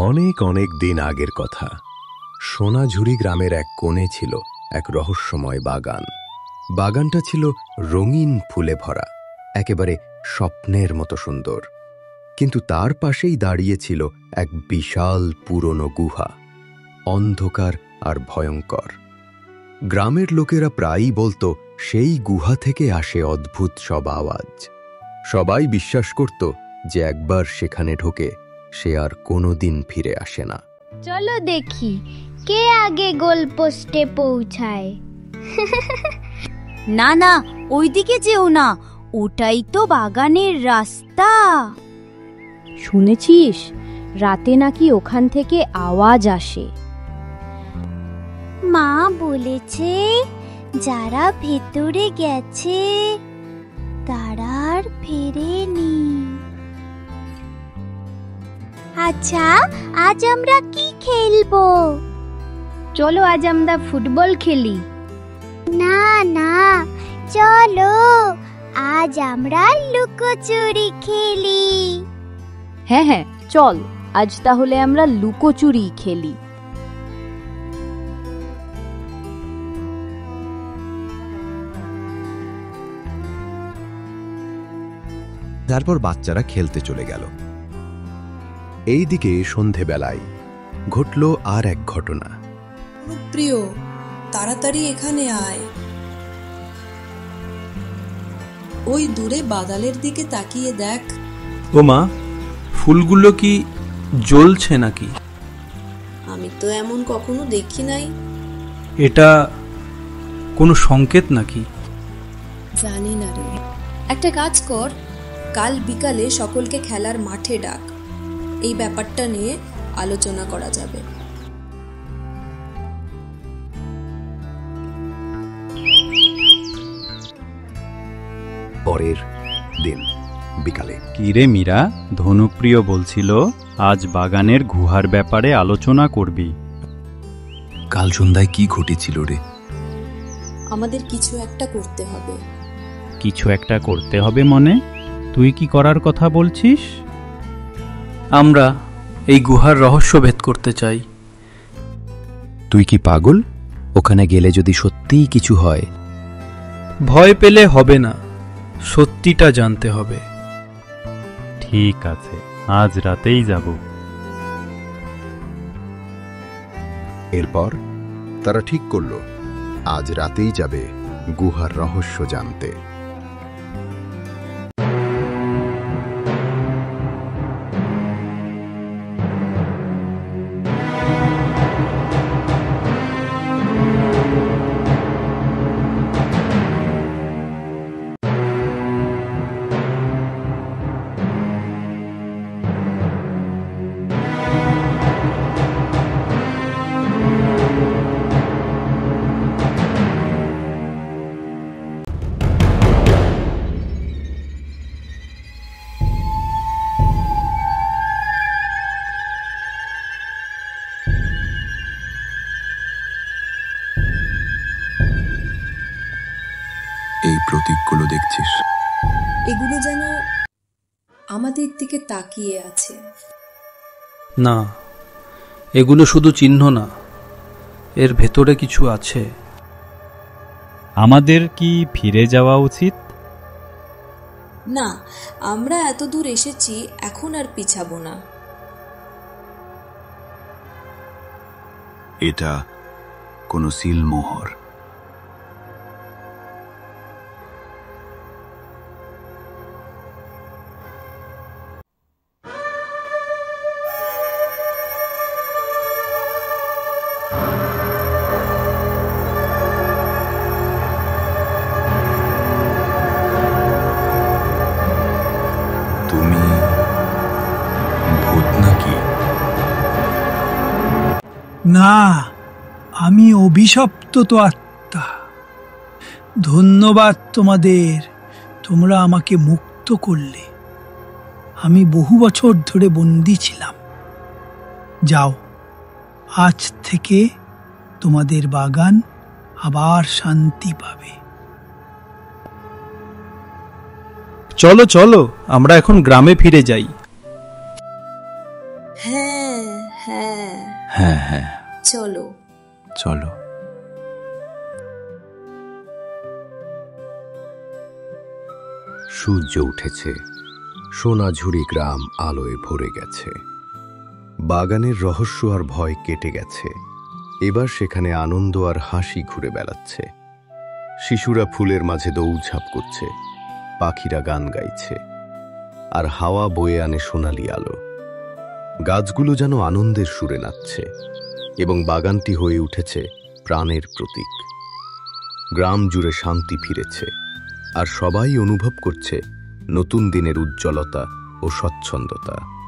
অনেক অনেক দিন আগের কথা। সোনাঝুরি গ্রামের এক কোণে ছিল এক রহস্যময় বাগান। বাগানটা ছিল রঙিন ফুলে ভরা, একেবারে স্বপ্নের মতো সুন্দর। কিন্তু তার পাশেই দাঁড়িয়েছিল এক বিশাল পুরনো গুহা, অন্ধকার আর ভয়ঙ্কর। গ্রামের লোকেরা প্রায়ই বলতো সেই গুহা থেকে আসে অদ্ভুত সব আওয়াজ। সবাই বিশ্বাস করত যে একবার সেখানে ঢোকে সে আর কোনোদিন ফিরে আসে না। চলো দেখি কে আগে গোল পোস্টে পৌঁছায়। না না, ওইদিকে যেও না, ওটাই তো বাগানের রাস্তা। শুনেছিস রাতে নাকি ওখান থেকে আওয়াজ আসে? মা বলেছে যারা ভেতরে গেছে তারা আর ফেরেনি। আচ্ছা, আজ আমরা কি খেলবো? চলো আজ আমরা ফুটবল খেলি। না না, চলো আজ আমরা লুকোচুরি খেলি। হ্যাঁ হ্যাঁ চল, আজ তাহলে আমরা লুকোচুরি খেলি। তারপর বাচ্চারা খেলতে চলে গেল। এইদিকে সন্ধেবেলায় ঘটল আর এক ঘটনা। প্রিয়, তাড়াতাড়ি এখানে আয়। ওই দূরে বাদালের দিকে তাকিয়ে দেখ। ও মা, ফুলগুলো কি জ্বলছে নাকি? আমি তো এমন কখনো দেখি নাই। এটা কোনো সংকেত নাকি? জানি না রে। একটা কাজ কর, কাল বিকালে সকলকে খেলার মাঠে ডাক, এই ব্যাপারটা নিয়ে আলোচনা করা যাবে। পরের দিন বিকালে। কিরে মীরা, ধনুপ্রিয় বলছিল আজ বাগানের গুহার ব্যাপারে আলোচনা করবি। কাল সন্ধ্যায় কি ঘটেছিল রে? আমাদের কিছু একটা করতে হবে। কিছু একটা করতে হবে মনে? তুই কি করার কথা বলছিস? আমরা এই গুহার রহস্য ভেদ করতে চাই। তুই কি পাগল? ওখানে গেলে যদি সত্যিই কিছু হয়? ভয় পেলে হবে না, সত্যিটা জানতে হবে। ঠিক আছে, আজ রাতেই যাব। এরপর তারা ঠিক করল আজ রাতেই যাবে গুহার রহস্য জানতে। এই প্রতীকগুলো দেখছিস? এগুলো যেন আমাদের দিকে তাকিয়ে আছে। না, এগুলো শুধু চিহ্ন না, এর ভেতরে কিছু আছে। আমাদের কি ফিরে যাওয়া উচিত? না, আমরা এত দূর এসেছি, এখন আর পিছাবো না। এটা কোনো সিলমোহর। তুমি ভূত নাকি? না, আমি অভিশপ্ত তো আত্মা। ধন্যবাদ তোমাদের, তোমরা আমাকে মুক্ত করলে। আমি বহু বছর ধরে বন্দী ছিলাম। যাও, আজ থেকে তোমাদের বাগান আবার শান্তি পাবে। চলো চলো, আমরা এখন গ্রামে ফিরে যাই। হ্যাঁ, হ্যাঁ, হ্যাঁ হ্যাঁ, চলো। চলো। সূর্য উঠেছে, সোনাঝুরি গ্রাম আলোয় ভরে গেছে। বাগানের রহস্য আর ভয় কেটে গেছে। এবার সেখানে আনন্দ আর হাসি ঘুরে বেড়াচ্ছে। শিশুরা ফুলের মাঝে দৌড়ঝাঁপ করছে, পাখিরা গান গাইছে, আর হাওয়া বয়ে আনে সোনালি আলো। গাছগুলো যেন আনন্দের সুরে নাচছে, এবং বাগানটি হয়ে উঠেছে প্রাণের প্রতীক। গ্রাম জুড়ে শান্তি ফিরেছে, আর সবাই অনুভব করছে নতুন দিনের উজ্জ্বলতা ও স্বচ্ছন্দতা।